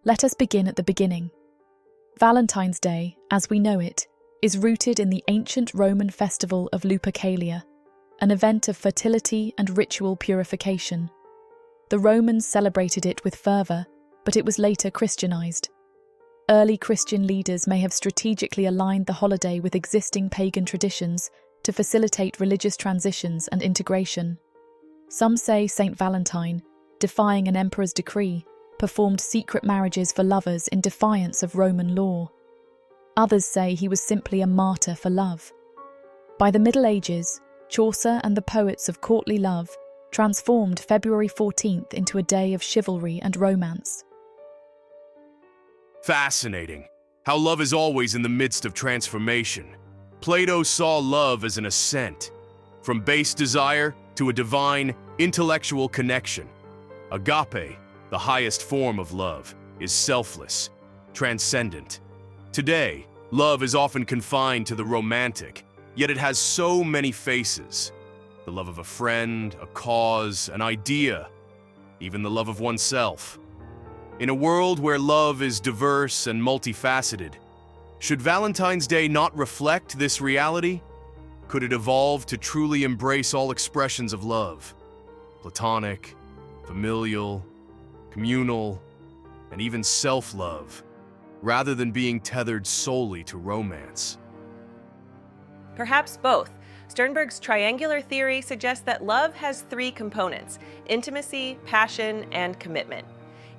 Let us begin at the beginning. Valentine's Day, as we know it, is rooted in the ancient Roman festival of Lupercalia, an event of fertility and ritual purification. The Romans celebrated it with fervour, but it was later Christianized. Early Christian leaders may have strategically aligned the holiday with existing pagan traditions to facilitate religious transitions and integration. Some say Saint Valentine, defying an emperor's decree, performed secret marriages for lovers in defiance of Roman law. Others say he was simply a martyr for love. By the Middle Ages, Chaucer and the poets of courtly love transformed February 14th into a day of chivalry and romance. Fascinating. How love is always in the midst of transformation. Plato saw love as an ascent, from base desire to a divine, intellectual connection. Agape, the highest form of love, is selfless, transcendent. Today, love is often confined to the romantic, yet it has so many faces. The love of a friend, a cause, an idea, even the love of oneself. In a world where love is diverse and multifaceted, should Valentine's Day not reflect this reality? Could it evolve to truly embrace all expressions of love? Platonic, familial, communal, and even self-love, rather than being tethered solely to romance. Perhaps both. Sternberg's triangular theory suggests that love has three components: intimacy, passion, and commitment.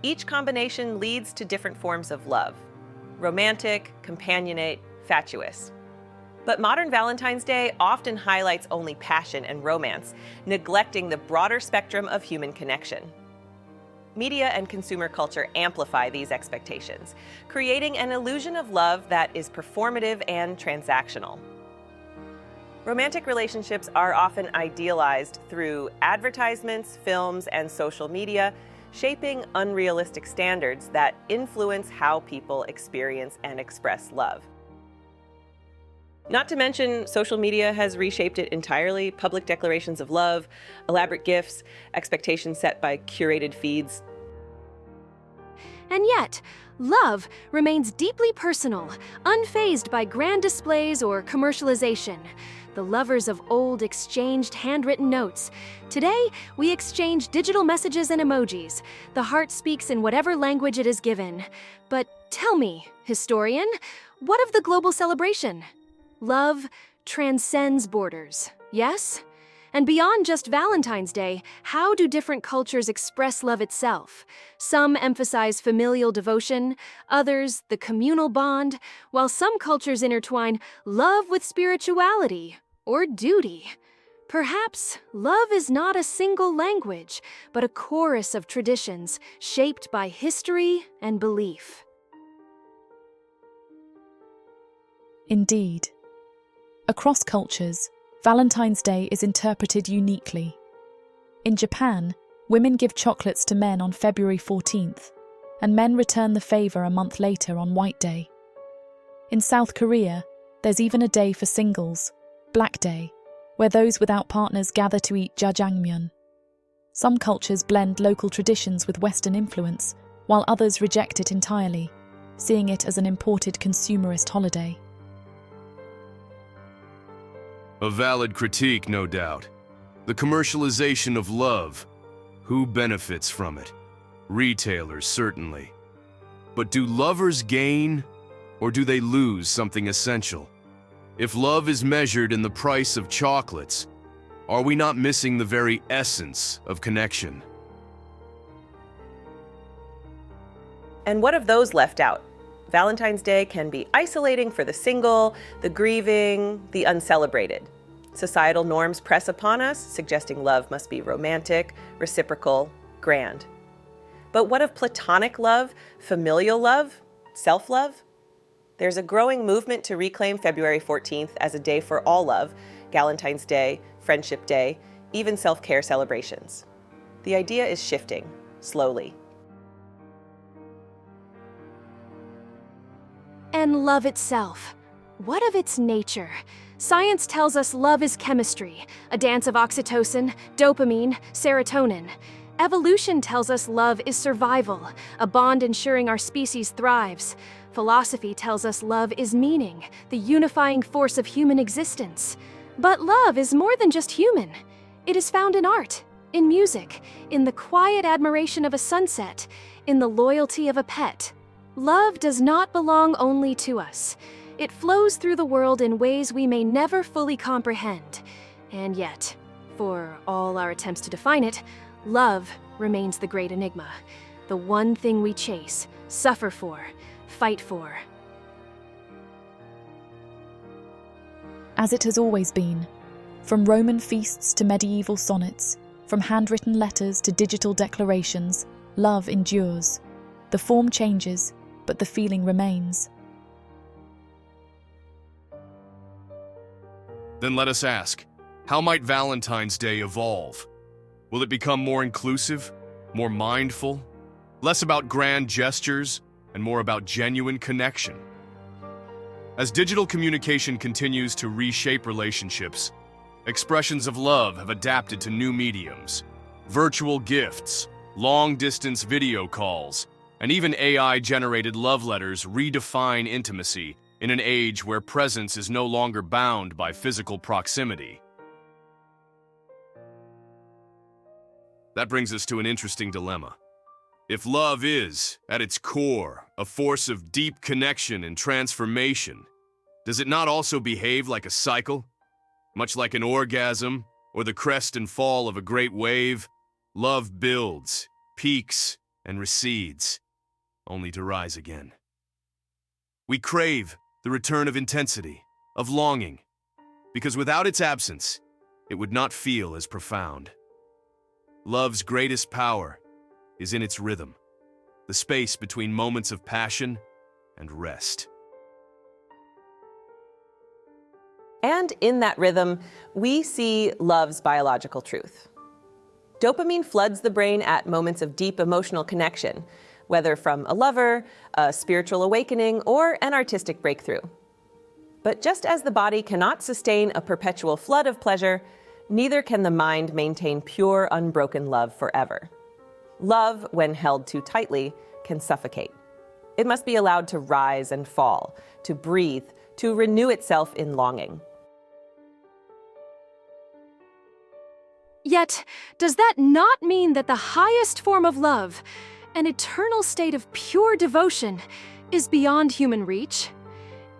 Each combination leads to different forms of love: romantic, companionate, fatuous. But modern Valentine's Day often highlights only passion and romance, neglecting the broader spectrum of human connection. Media and consumer culture amplify these expectations, creating an illusion of love that is performative and transactional. Romantic relationships are often idealized through advertisements, films, and social media, shaping unrealistic standards that influence how people experience and express love. Not to mention, social media has reshaped it entirely. Public declarations of love, elaborate gifts, expectations set by curated feeds. And yet, love remains deeply personal, unfazed by grand displays or commercialization. The lovers of old exchanged handwritten notes. Today, we exchange digital messages and emojis. The heart speaks in whatever language it is given. But tell me, historian, what of the global celebration? Love transcends borders, yes? And beyond just Valentine's Day, how do different cultures express love itself? Some emphasize familial devotion, others the communal bond, while some cultures intertwine love with spirituality or duty. Perhaps love is not a single language, but a chorus of traditions shaped by history and belief. Indeed. Across cultures, Valentine's Day is interpreted uniquely. In Japan, women give chocolates to men on February 14th, and men return the favor a month later on White Day. In South Korea, there's even a day for singles, Black Day, where those without partners gather to eat jjajangmyeon. Some cultures blend local traditions with Western influence, while others reject it entirely, seeing it as an imported consumerist holiday. A valid critique, no doubt. The commercialization of love. Who benefits from it? Retailers, certainly. But do lovers gain, or do they lose something essential? If love is measured in the price of chocolates, are we not missing the very essence of connection? And what of those left out? Valentine's Day can be isolating for the single, the grieving, the uncelebrated. Societal norms press upon us, suggesting love must be romantic, reciprocal, grand. But what of platonic love, familial love, self-love? There's a growing movement to reclaim February 14th as a day for all love, Valentine's Day, Friendship Day, even self-care celebrations. The idea is shifting, slowly. And love itself. What of its nature? Science tells us love is chemistry, a dance of oxytocin, dopamine, serotonin. Evolution tells us love is survival, a bond ensuring our species thrives. Philosophy tells us love is meaning, the unifying force of human existence. But love is more than just human. It is found in art, in music, in the quiet admiration of a sunset, in the loyalty of a pet. Love does not belong only to us. It flows through the world in ways we may never fully comprehend. And yet, for all our attempts to define it, love remains the great enigma, the one thing we chase, suffer for, fight for. As it has always been, from Roman feasts to medieval sonnets, from handwritten letters to digital declarations, love endures. The form changes, but the feeling remains. Then let us ask, how might Valentine's Day evolve? Will it become more inclusive, more mindful, less about grand gestures, and more about genuine connection? As digital communication continues to reshape relationships, expressions of love have adapted to new mediums. Virtual gifts, long-distance video calls, and even AI-generated love letters redefine intimacy in an age where presence is no longer bound by physical proximity. That brings us to an interesting dilemma. If love is, at its core, a force of deep connection and transformation, does it not also behave like a cycle? Much like an orgasm or the crest and fall of a great wave, love builds, peaks, and recedes, only to rise again. We crave the return of intensity, of longing, because without its absence, it would not feel as profound. Love's greatest power is in its rhythm, the space between moments of passion and rest. And in that rhythm, we see love's biological truth. Dopamine floods the brain at moments of deep emotional connection, whether from a lover, a spiritual awakening, or an artistic breakthrough. But just as the body cannot sustain a perpetual flood of pleasure, neither can the mind maintain pure, unbroken love forever. Love, when held too tightly, can suffocate. It must be allowed to rise and fall, to breathe, to renew itself in longing. Yet, does that not mean that the highest form of love, an eternal state of pure devotion, is beyond human reach?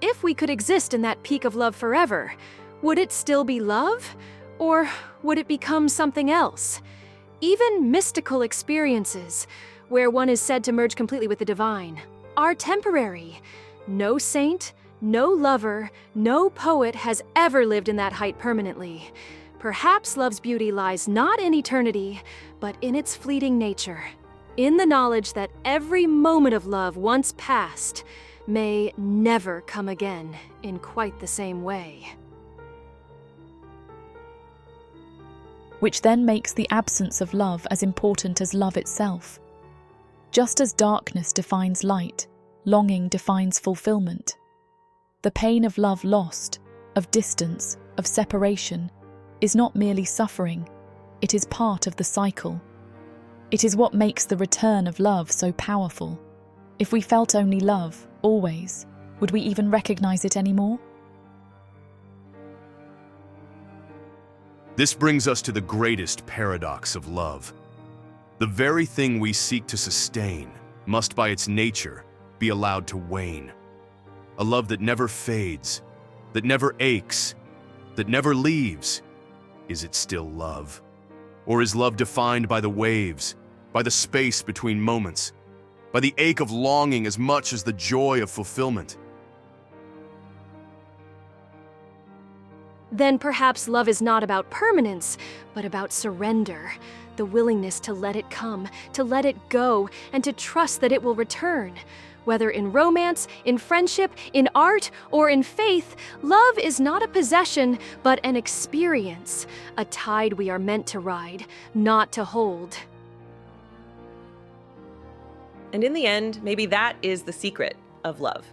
If we could exist in that peak of love forever, would it still be love? Or would it become something else? Even mystical experiences, where one is said to merge completely with the divine, are temporary. No saint, no lover, no poet has ever lived in that height permanently. Perhaps love's beauty lies not in eternity, but in its fleeting nature, in the knowledge that every moment of love once past may never come again in quite the same way. Which then makes the absence of love as important as love itself. Just as darkness defines light, longing defines fulfillment. The pain of love lost, of distance, of separation, is not merely suffering, it is part of the cycle. It is what makes the return of love so powerful. If we felt only love, always, would we even recognize it anymore? This brings us to the greatest paradox of love. The very thing we seek to sustain must by its nature be allowed to wane. A love that never fades, that never aches, that never leaves. Is it still love? Or is love defined by the waves, by the space between moments, by the ache of longing as much as the joy of fulfillment? Then perhaps love is not about permanence, but about surrender, the willingness to let it come, to let it go, and to trust that it will return. Whether in romance, in friendship, in art, or in faith, love is not a possession, but an experience, a tide we are meant to ride, not to hold. And in the end, maybe that is the secret of love.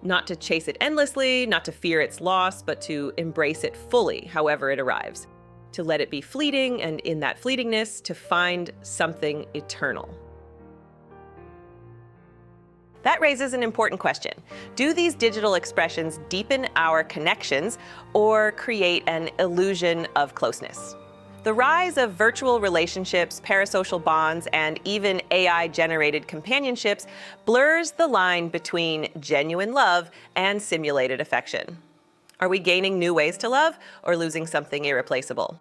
Not to chase it endlessly, not to fear its loss, but to embrace it fully, however it arrives. to let it be fleeting, and in that fleetingness, to find something eternal. That raises an important question. Do these digital expressions deepen our connections or create an illusion of closeness? The rise of virtual relationships, parasocial bonds, and even AI-generated companionships blurs the line between genuine love and simulated affection. Are we gaining new ways to love or losing something irreplaceable?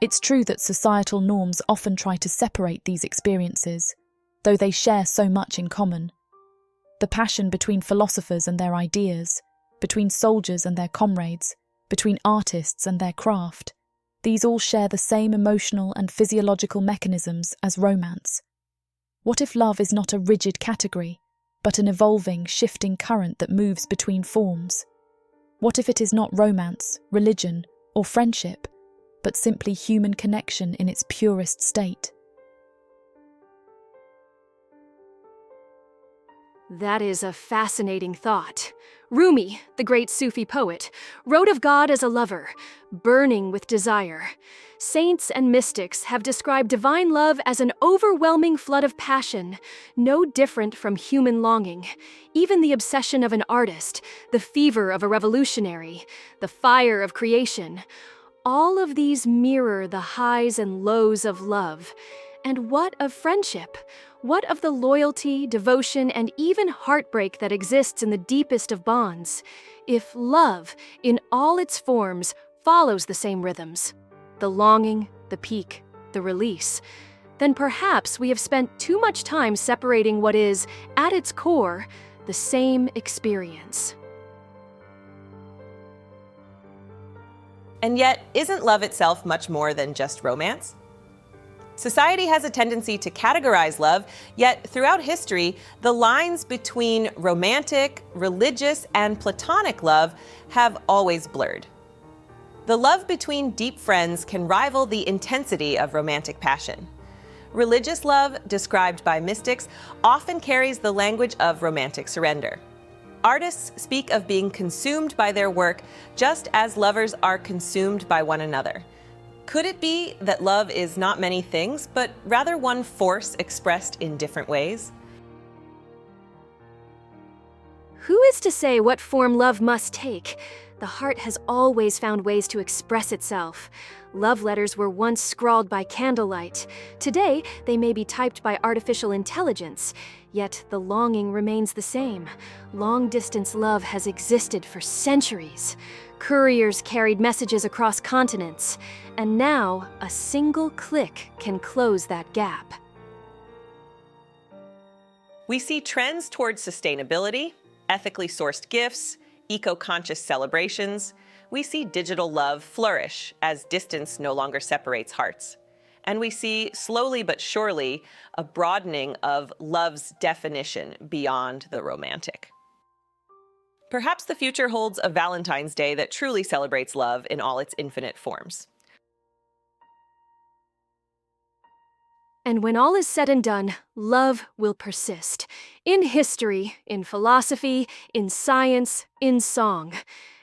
It's true that societal norms often try to separate these experiences, though they share so much in common. The passion between philosophers and their ideas, between soldiers and their comrades, between artists and their craft, these all share the same emotional and physiological mechanisms as romance. What if love is not a rigid category, but an evolving, shifting current that moves between forms? What if it is not romance, religion, or friendship, but simply human connection in its purest state? That is a fascinating thought. Rumi, the great Sufi poet, wrote of God as a lover, burning with desire. Saints and mystics have described divine love as an overwhelming flood of passion, no different from human longing. Even the obsession of an artist, the fever of a revolutionary, the fire of creation, all of these mirror the highs and lows of love. And what of friendship? What of the loyalty, devotion, and even heartbreak that exists in the deepest of bonds? If love, in all its forms, follows the same rhythms, the longing, the peak, the release, then perhaps we have spent too much time separating what is, at its core, the same experience. And yet, isn't love itself much more than just romance? Society has a tendency to categorize love, yet throughout history, the lines between romantic, religious, and platonic love have always blurred. The love between deep friends can rival the intensity of romantic passion. Religious love, described by mystics, often carries the language of romantic surrender. Artists speak of being consumed by their work just as lovers are consumed by one another. Could it be that love is not many things, but rather one force expressed in different ways? Who is to say what form love must take? The heart has always found ways to express itself. Love letters were once scrawled by candlelight. Today, they may be typed by artificial intelligence. Yet the longing remains the same. Long-distance love has existed for centuries. Couriers carried messages across continents. And now, a single click can close that gap. We see trends towards sustainability, ethically sourced gifts, eco-conscious celebrations. We see digital love flourish as distance no longer separates hearts. And we see, slowly but surely, a broadening of love's definition beyond the romantic. Perhaps the future holds a Valentine's Day that truly celebrates love in all its infinite forms. And when all is said and done, love will persist. In history, in philosophy, in science, in song.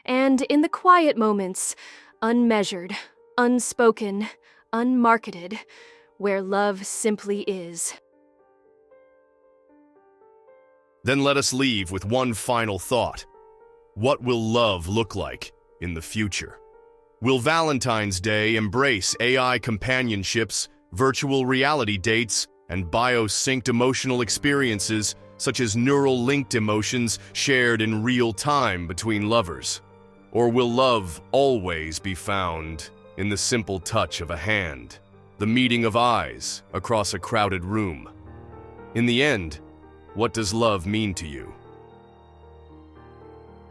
And in the quiet moments, unmeasured, unspoken, unmarketed, where love simply is. Then let us leave with one final thought. What will love look like in the future? Will Valentine's Day embrace AI companionships, virtual reality dates, and bio-synced emotional experiences such as neural-linked emotions shared in real time between lovers? Or will love always be found in the simple touch of a hand, the meeting of eyes across a crowded room? In the end, what does love mean to you?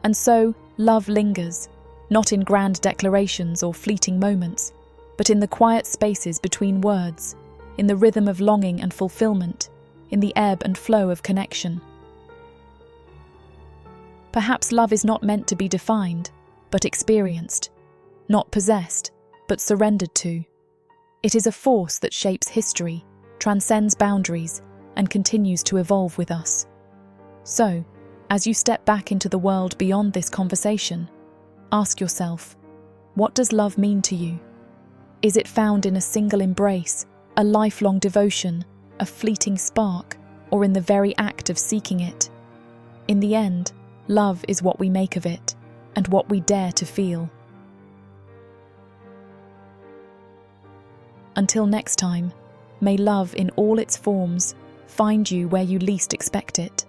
And so, love lingers, not in grand declarations or fleeting moments, but in the quiet spaces between words, in the rhythm of longing and fulfillment, in the ebb and flow of connection. Perhaps love is not meant to be defined, but experienced, not possessed, but surrendered to. It is a force that shapes history, transcends boundaries, and continues to evolve with us. So, as you step back into the world beyond this conversation, Ask yourself, what does love mean to you? Is it found in a single embrace, a lifelong devotion, a fleeting spark, or in the very act of seeking it? In the end, love is what we make of it, and what we dare to feel. Until next time, may love in all its forms find you where you least expect it.